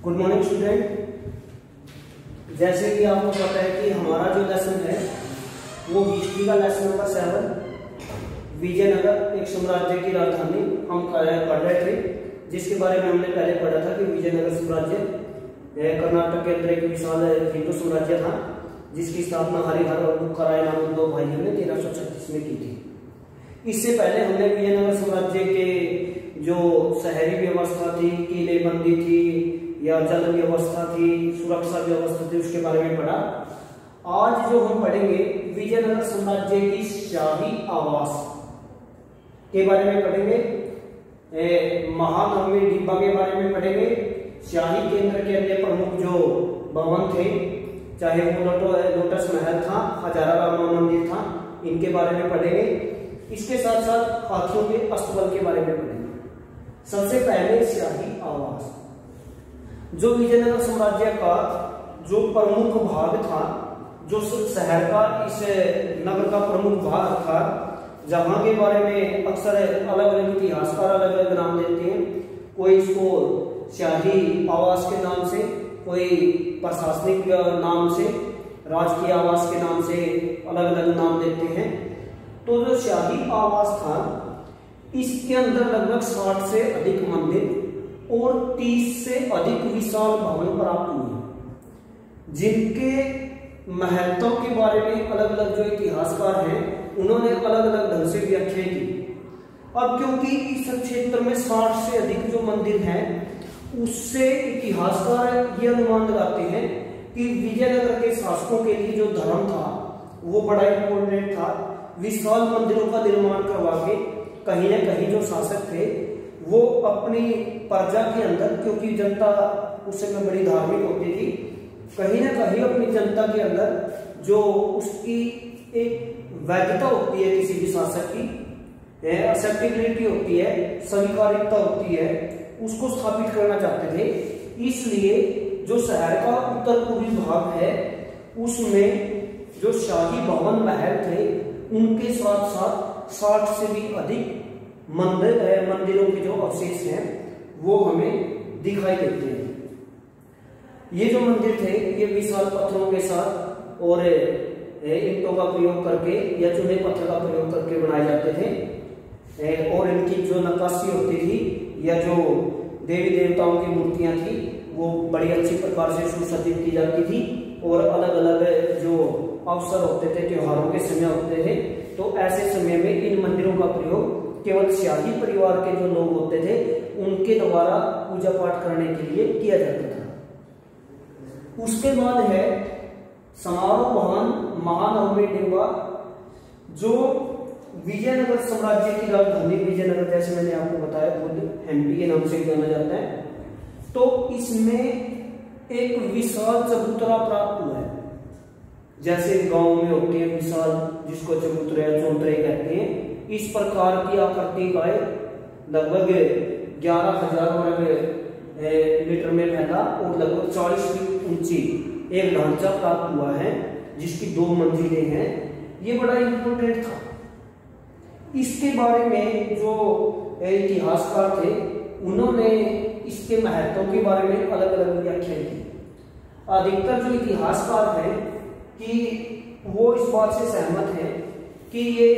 Good morning student. जैसे कि आपको पता है कि हमारा जो लेसन है वो हिस्ट्री का लेसन नंबर 7 विजयनगर एक साम्राज्य की राजधानी हम पढ़ रहे थे, जिसके बारे में हमने पहले पढ़ा था कि विजयनगर साम्राज्य कर्नाटक के अंदर एक विशाल हिंदू साम्राज्य था, जिसकी स्थापना हरिहर और बुक्काराय नामक दो भाइयों ने 1336 में की थी। इससे पहले हमने विजयनगर साम्राज्य के जो शहरी व्यवस्था थी, किलेबंदी थी या जल व्यवस्था थी, सुरक्षा व्यवस्था थी, उसके बारे में पढ़ा। आज जो हम पढ़ेंगे विजयनगर साम्राज्य की शाही आवास के बारे में पढ़ेंगे, महानवमी डिब्बा के बारे में पढ़ेंगे, शाही केंद्र के अन्य प्रमुख जो भवन थे, चाहे वो लोटस महल था, हजारा रामा मंदिर था, इनके बारे में पढ़ेंगे। इसके साथ साथ हाथियों के अस्तबल के बारे में पढ़ेंगे। सबसे पहले शाही आवास, जो विजयनगर साम्राज्य का जो प्रमुख भाग था, जो शहर का इस नगर का प्रमुख भाग था, जहां के बारे में अक्सर अलग अलग इतिहासकार अलग अलग नाम देते हैं। कोई इसको शाही आवास के नाम से, कोई प्रशासनिक नाम से, राजकीय आवास के नाम से अलग अलग नाम देते हैं। तो जो शाही आवास था, इसके अंदर लगभग 60 से अधिक मंदिर और 30 से अधिक विशाल भवन प्राप्त हुए, जिनके महत्व के बारे में अलग अलग जो इतिहासकार हैं उन्होंने अलग अलग ढंग से व्याख्या की। अब क्योंकि इस क्षेत्र में 60 से अधिक जो मंदिर हैं, उससे इतिहासकार ये अनुमान लगाते हैं कि विजयनगर के शासकों के लिए जो धर्म था वो बड़ा इंपॉर्टेंट था। विशाल मंदिरों का निर्माण करवा के कहीं न कहीं जो शासक थे वो अपनी प्रजा के अंदर, क्योंकि जनता उस समय बड़ी धार्मिक होती थी, कहीं ना कहीं अपनी जनता के अंदर जो उसकी एक वैधता होती है, किसी भी शासक की एक्सेप्टेबिलिटी होती है, स्वीकार्यता होती है, उसको स्थापित करना चाहते थे। इसलिए जो शहर का उत्तर पूर्वी भाग है उसमें जो शाही भवन महल थे, उनके साथ साथ 60 से भी अधिक मंदिरों के जो अवशेष हैं वो हमें दिखाई देते हैं। ये जो मंदिर थे ये विशाल पत्थरों के साथ और ईंटों का प्रयोग करके या चूने पत्थर का प्रयोग करके बनाए जाते थे, और इनकी जो नक्काशी होती थी या जो देवी देवताओं की मूर्तियां थी वो बड़ी अच्छी प्रकार से सुसज्जित की जाती थी। और अलग अलग जो अवसर होते थे, त्योहारों के समय होते थे, तो ऐसे समय में इन मंदिरों का प्रयोग केवल शाही परिवार के जो लोग होते थे उनके द्वारा पूजा पाठ करने के लिए किया जाता था। उसके बाद है समारोह भवन महानवमी डिब्बा, जो विजयनगर साम्राज्य की राजधानी विजयनगर, जैसे मैंने आपको बताया, बुद्ध हम्पी के नाम से जाना जाता है। तो इसमें एक विशाल चबूतरा प्राप्त हुआ है, जैसे गांव में होती है विशाल, जिसको चबूतरे या चौतरे कहते हैं। इस प्रकार की आकृति का लगभग 11,000 वर्ग मीटर में फैला और लगभग 40 फीट ऊंची एक ढांचा प्राप्त हुआ है, जिसकी 2 मंजिलें हैं। ये बड़ा इंपॉर्टेंट था। इसके बारे में जो इतिहासकार थे उन्होंने इसके महत्व के बारे में अलग अलग व्याख्या की। अधिकतर जो इतिहासकार हैं कि वो इस बात से सहमत हैं कि ये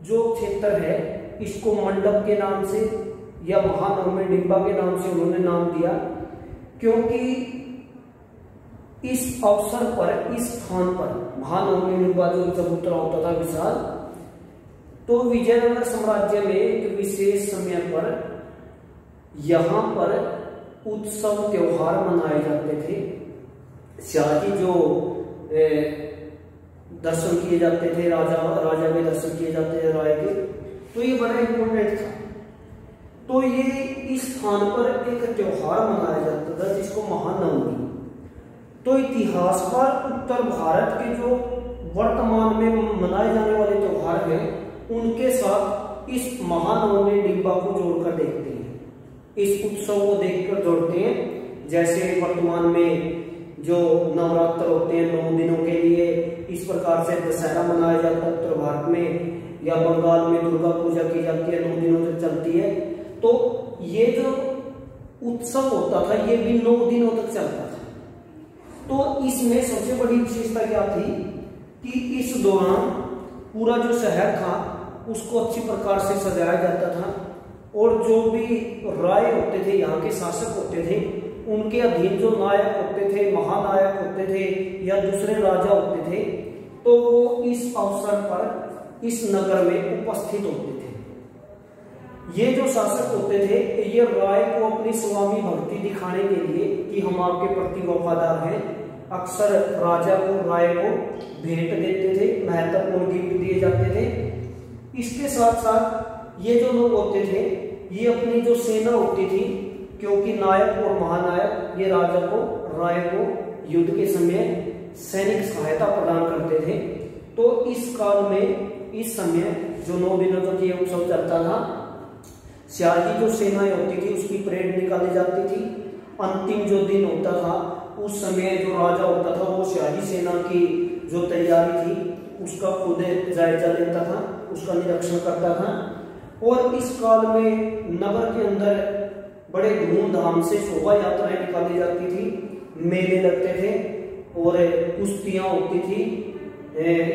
जो क्षेत्र है इसको मंडप के नाम से या महानवमी डिब्बा के नाम से उन्होंने नाम दिया, क्योंकि इस अवसर पर, इस स्थान पर महानवमी डिब्बा जो चबूतरा होता था विशाल, तो विजयनगर साम्राज्य में एक विशेष समय पर यहां पर उत्सव त्योहार मनाए जाते थे। शाही जो दर्शन किए जाते थे, राजा के दर्शन किए जाते थे, राय के, तो ये बड़ा इंपॉर्टेंट था। तो ये इस स्थान पर एक त्योहार मनाया जाता था जिसको महानवमी। तो इतिहासकार उत्तर भारत के जो वर्तमान में मनाए जाने वाले त्योहार हैं उनके साथ इस महानवमी डिब्बा को जोड़कर देखते हैं, इस उत्सव को देखकर जोड़ते हैं। जैसे वर्तमान में जो नवरात्र होते हैं 9 दिनों के लिए, इस प्रकार से दशहरा मनाया जाता है उत्तर भारत में, या बंगाल में दुर्गा पूजा की जाती है, 9 दिनों तक चलती है। तो ये जो उत्सव होता था, ये भी 9 दिनों तक चलता था। तो इसमें सबसे बड़ी विशेषता क्या थी कि इस दौरान पूरा जो शहर था उसको अच्छी प्रकार से सजाया जाता था, और जो भी राय होते थे, यहाँ के शासक होते थे, उनके अधीन जो नायक होते थे, महानायक होते थे या दूसरे राजा होते थे, तो वो इस अवसर पर इस नगर में उपस्थित होते थे। ये जो शासक होते थे ये राय को अपनी स्वामी भक्ति दिखाने के लिए कि हम आपके प्रति वफादार हैं, अक्सर राजा को, राय को भेंट देते थे, महत्वपूर्ण गिफ्ट दिए जाते थे। इसके साथ साथ ये जो लोग होते थे ये अपनी जो सेना होती थी, क्योंकि नायक और महानायक ये राजा को, राय को युद्ध के समय सैनिक सहायता प्रदान करते थे। तो इस काल में, इस समय जो 9 दिनों तक ये उत्सव चलता था, स्याही जो सेनाएं होती थी उसकी परेड निकाली जाती थी। अंतिम जो दिन होता था उस समय जो राजा होता था वो स्याही सेना की जो तैयारी थी उसका खुद जायजा लेता था, उसका निरीक्षण करता था। और इस काल में नगर के अंदर बड़े धूमधाम से शोभा यात्राएं निकाली जाती थी, मेले लगते थे और कुश्तियां होती थी,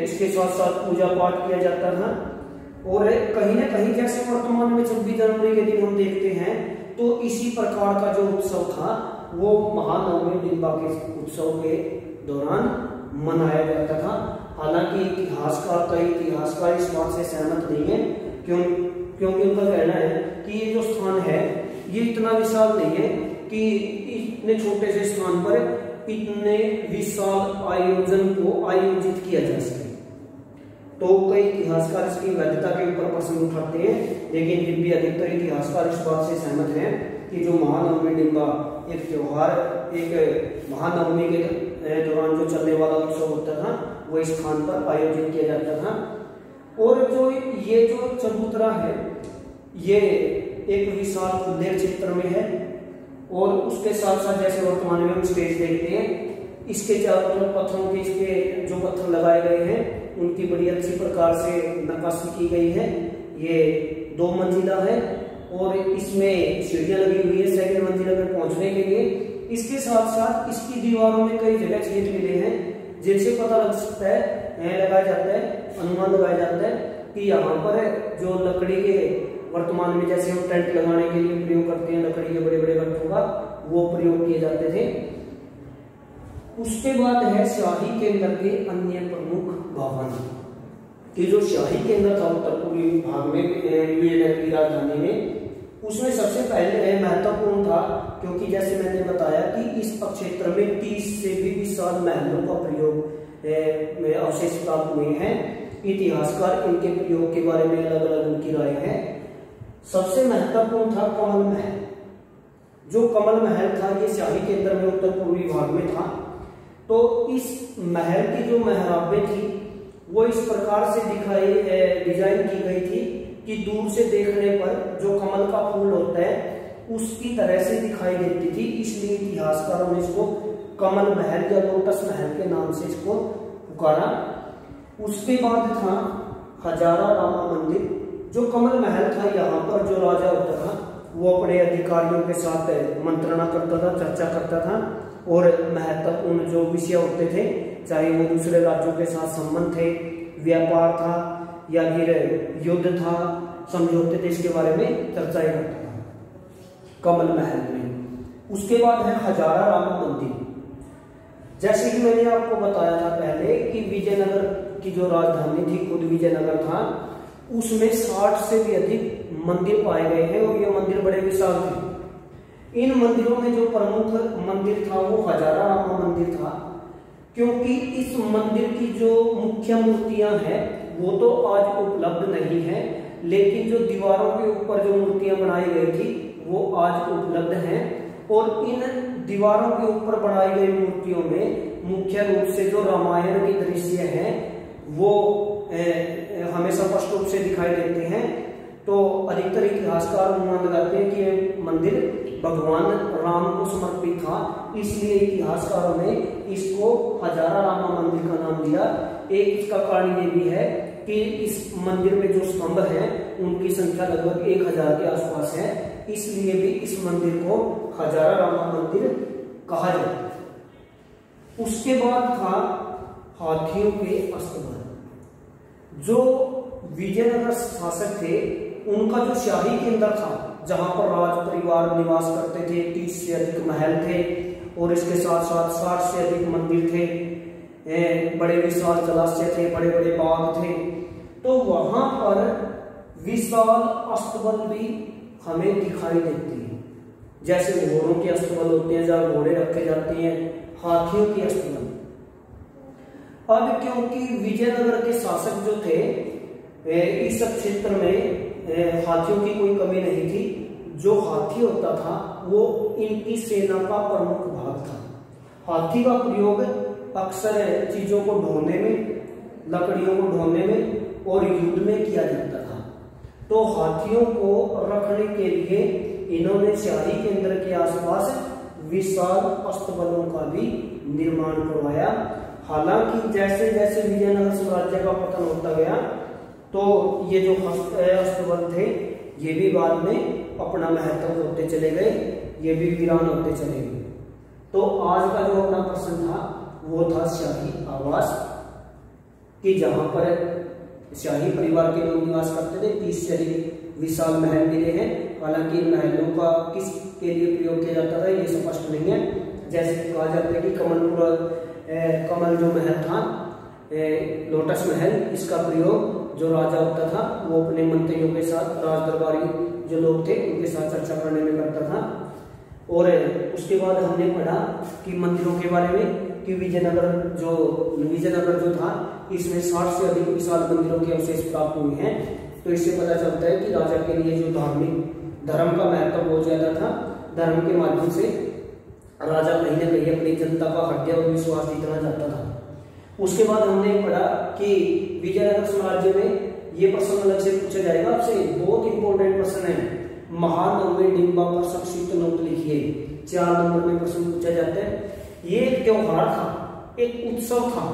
इसके साथ साथ पूजा पाठ किया जाता था। और कहीं ना कहीं जैसे वर्तमान में 26 जनवरी के दिन हम देखते हैं, तो इसी प्रकार का जो उत्सव था वो महानवमी डिंबा के उत्सव के दौरान मनाया जाता था। हालांकि इतिहासकार, कई इतिहासकार इस बात से सहमत नहीं है, क्योंकि उनका कहना है कि ये जो स्थान है ये इतना विशाल नहीं है कि इतने छोटे से स्थान पर इतने विशाल आयोजन को आयोजित किया जा सके। तो कई इतिहासकार इसकी वैधता के ऊपर प्रश्न उठाते हैं, लेकिन फिर भी अधिकतर इतिहासकार इस बात से सहमत हैं कि जो महानवमी डिंबा एक त्योहार, एक महानवमी के दौरान जो चलने वाला उत्सव होता था वो इस स्थान पर आयोजित किया जाता था। और जो ये जो चबूतरा है ये एक विशाल खुले क्षेत्र में है, और उसके साथ साथ जैसे वर्तमान में हम स्टेज देखते हैं, इसके चारों तरफ पत्थरों के, इसके जो पत्थर लगाए गए हैं उनकी बड़ी अच्छी प्रकार से नक्काशी की गई है। ये 2 मंजिला है और इसमें सीढ़ियां लगी हुई है सेकंड मंजिला में पहुंचने के लिए। इसके साथ साथ इसकी दीवारों में कई जगह छेद मिले हैं, जिनसे पता लग सकता है, लगाया जाता है, अनुमान लगाया जाता है कि यहाँ पर जो लकड़ी के, वर्तमान में जैसे हम टेंट लगाने के लिए प्रयोग करते हैं लकड़ी के बड़े बड़े गट्ठों का, वो प्रयोग किए जाते थे। उसके बाद है शाही केंद्र के अन्य प्रमुख भवन। कि जो शाही केंद्र था उत्तर पूर्वी भाग में, विजयनगर की राजधानी में, उसमें सबसे पहले महत्वपूर्ण था, क्योंकि जैसे मैंने बताया कि इस क्षेत्र में 30 से भी विशाल महलों का प्रयोग अवशेष प्राप्त हुए हैं। इतिहासकार इनके प्रयोग के बारे में अलग अलग उनकी राय है। सबसे महत्वपूर्ण था कमल महल। जो कमल महल था ये शाही केंद्र में उत्तर पूर्वी भाग में था। तो इस महल की जो मेहराबें थी वो इस प्रकार से डिजाइन की गई थी कि दूर से देखने पर जो कमल का फूल होता है उसकी तरह से दिखाई देती थी, इसलिए इतिहासकारों ने इसको कमल महल या लोटस महल के नाम से इसको पुकारा। उसके बाद था हजारा रामा मंदिर। जो कमल महल था, यहाँ पर जो राजा होता था वो अपने अधिकारियों के साथ मंत्रणा करता था, चर्चा करता था, और महत्वपूर्ण जो विषय होते थे, चाहे वो दूसरे राज्यों के साथ संबंध थे, व्यापार था या फिर युद्ध था, समझौते थे, इसके बारे में चर्चाएं करता था कमल महल में। उसके बाद है हजारा रामा मंदिर। जैसे कि मैंने आपको बताया था पहले कि विजयनगर की जो राजधानी थी, खुद विजयनगर था, उसमें 60 से भी अधिक मंदिर पाए गए हैं और ये मंदिर बड़े विशाल थे। इन मंदिरों में जो प्रमुख मंदिर था वो हजारा रामा मंदिर था, क्योंकि इस मंदिर की जो मुख्य मूर्तियां हैं वो तो आज उपलब्ध नहीं है, लेकिन जो दीवारों के ऊपर जो मूर्तियां बनाई गई थी वो आज उपलब्ध हैं। और इन दीवारों के ऊपर बनाई गई मूर्तियों में मुख्य रूप से जो रामायण के दृश्य हैं वो हमें स्पष्ट रूप से दिखाई देते हैं। तो अधिकतर इतिहासकार अनुमान लगाते हैं कि ये मंदिर भगवान राम को समर्पित था, इसलिए इतिहासकारों ने इसको हजारा रामा मंदिर का नाम दिया। एक इसका कारण ये भी है कि इस मंदिर में जो स्तंभ हैं उनकी संख्या लगभग 1000 के आसपास है, इसलिए भी इस मंदिर को हजारा रामा मंदिर कहा जाता है। उसके बाद था हाथियों के अस्तबल। जो विजयनगर शासक थे उनका जो शाही केंद्र था, जहां पर राज परिवार निवास करते थे, 30 से अधिक महल थे और इसके साथ साथ 60 से अधिक मंदिर थे, बड़े विशाल जलाशय थे, बड़े बड़े बाग थे। तो वहां पर विशाल अस्तबल भी हमें दिखाई देते हैं, जैसे घोड़ों के अस्तबल होते हैं जहां घोड़े रखे जाते हैं, हाथियों के अस्तबल। अब क्योंकि विजयनगर के शासक जो थे इस क्षेत्र में हाथियों की कोई कमी नहीं थी। जो हाथी होता था वो इनकी सेना का प्रमुख भाग था। हाथी का प्रयोग अक्सर चीजों को ढोने में, लकड़ियों को ढोने में और युद्ध में किया जाता था। तो हाथियों को रखने के लिए इन्होंने शाही केंद्र के आसपास विशाल अस्तबलों का भी निर्माण करवाया। हालांकि जैसे जैसे विजयनगर साम्राज्य का पतन होता गया तो ये जो अस्तबल थे ये भी बाद में अपना महत्व होते चले गए, ये भी वीरान होते चले गए। तो आज का जो अपना प्रश्न था वो था शाही आवास, कि जहां पर शाही परिवार के लोग निवास करते थे। 30 से अधिक विशाल महल मिले हैं। हालांकि इन महलों का किस के लिए प्रयोग किया जाता था ये स्पष्ट नहीं है। जैसे कहा जाता है कि कमल जो महल था, लोटस महल, इसका प्रयोग जो राजा होता था वो अपने मंत्रियों के साथ, राज दरबारी जो लोग थे उनके साथ चर्चा करने में करता था। और उसके बाद हमने पढ़ा कि मंदिरों के बारे में, कि विजयनगर जो था इसमें 60 से अधिक विशाल मंदिरों के अवशेष प्राप्त हुए हैं। तो इससे पता चलता है कि राजा के लिए जो धर्म का महत्व बहुत ज्यादा था। धर्म के माध्यम से राजा कहीं ना कहीं अपनी जनता का हृदय और विश्वास जीतना चाहता था। उसके बाद हमने पढ़ा कि विजयनगर साम्राज्य में ये प्रश्न अलग से पूछा जाएगा आपसे, बहुत इंपॉर्टेंट प्रश्न है। महानवमी डिंबा पर संक्षिप्त नोट लिखिए। 4 नंबर में प्रश्न पूछा जाता है। ये एक त्योहार था, एक उत्सव था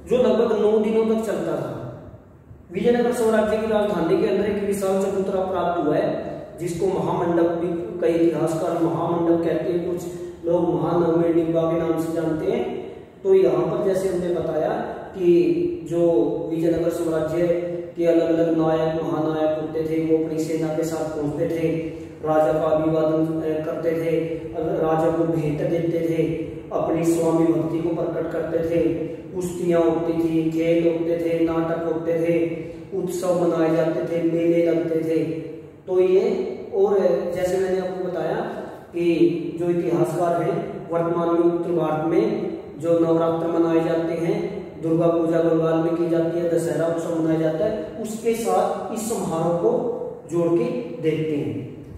जो लगभग 9 दिनों तक चलता था। विजयनगर साम्राज्य की राजधानी के अंदर एक विशाल चबूतरा प्राप्त हुआ है जिसको महामंडप भी, कई इतिहासकार महामंडप कहते हैं, कुछ लोग महानवमी डिंबा के नाम से जानते हैं। तो यहाँ पर जैसे हमने बताया कि जो विजयनगर साम्राज्य के अलग अलग नायक महानायक होते थे वो अपनी सेना के साथ पहुंचते थे, राजा का अभिवादन करते थे, राजा को भेंट देते थे, अपनी स्वामी भक्ति को प्रकट करते थे, कुश्तियां होती थी, खेल होते थे, नाटक होते थे, उत्सव मनाए जाते थे, मेले लगते थे। तो ये, और जैसे मैंने आपको बताया कि जो इतिहासकार हैं वर्तमान में उत्तर भारत में जो नवरात्र मनाए जाते हैं, दुर्गा पूजा बंगाल में की जाती है, दशहरा उत्सव मनाया जाता है, उसके साथ इस समारोह को जोड़ के देखते हैं।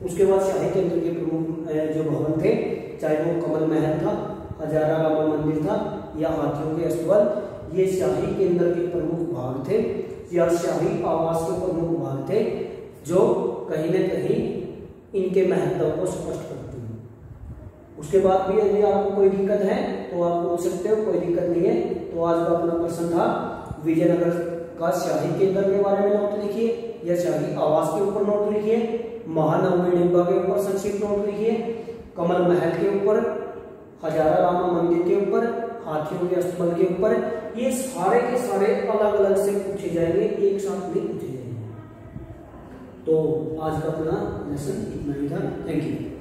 उसके बाद शाही केंद्र के प्रमुख जो भवन थे, चाहे वो कमल महल था, हजारा रामा मंदिर था या हाथियों के अस्तबल, ये शाही केंद्र के प्रमुख भाग थे या शाही आवास के प्रमुख भाग थे जो कहीं न कहीं इनके महत्व को स्पष्ट करते हैं। उसके बाद भी यदि आपको कोई दिक्कत है तो आप पूछ सकते हो, कोई दिक्कत नहीं है। तो आज का अपना प्रश्न था विजयनगर का शाही केंद्र के बारे में नोट लिखिए या शाही आवास के ऊपर नोट लिखिए, महानवमी डिंबा के ऊपर संक्षिप्त नोट लिखिए, कमल महल के ऊपर, हजारा रामा मंदिर के ऊपर, हाथियों के अस्तबल के ऊपर। ये सारे के सारे अलग अलग से पूछे जाएंगे, एक साथ नहीं पूछे जाएंगे। तो आज का अपना लेसन इतना ही था। Thank you.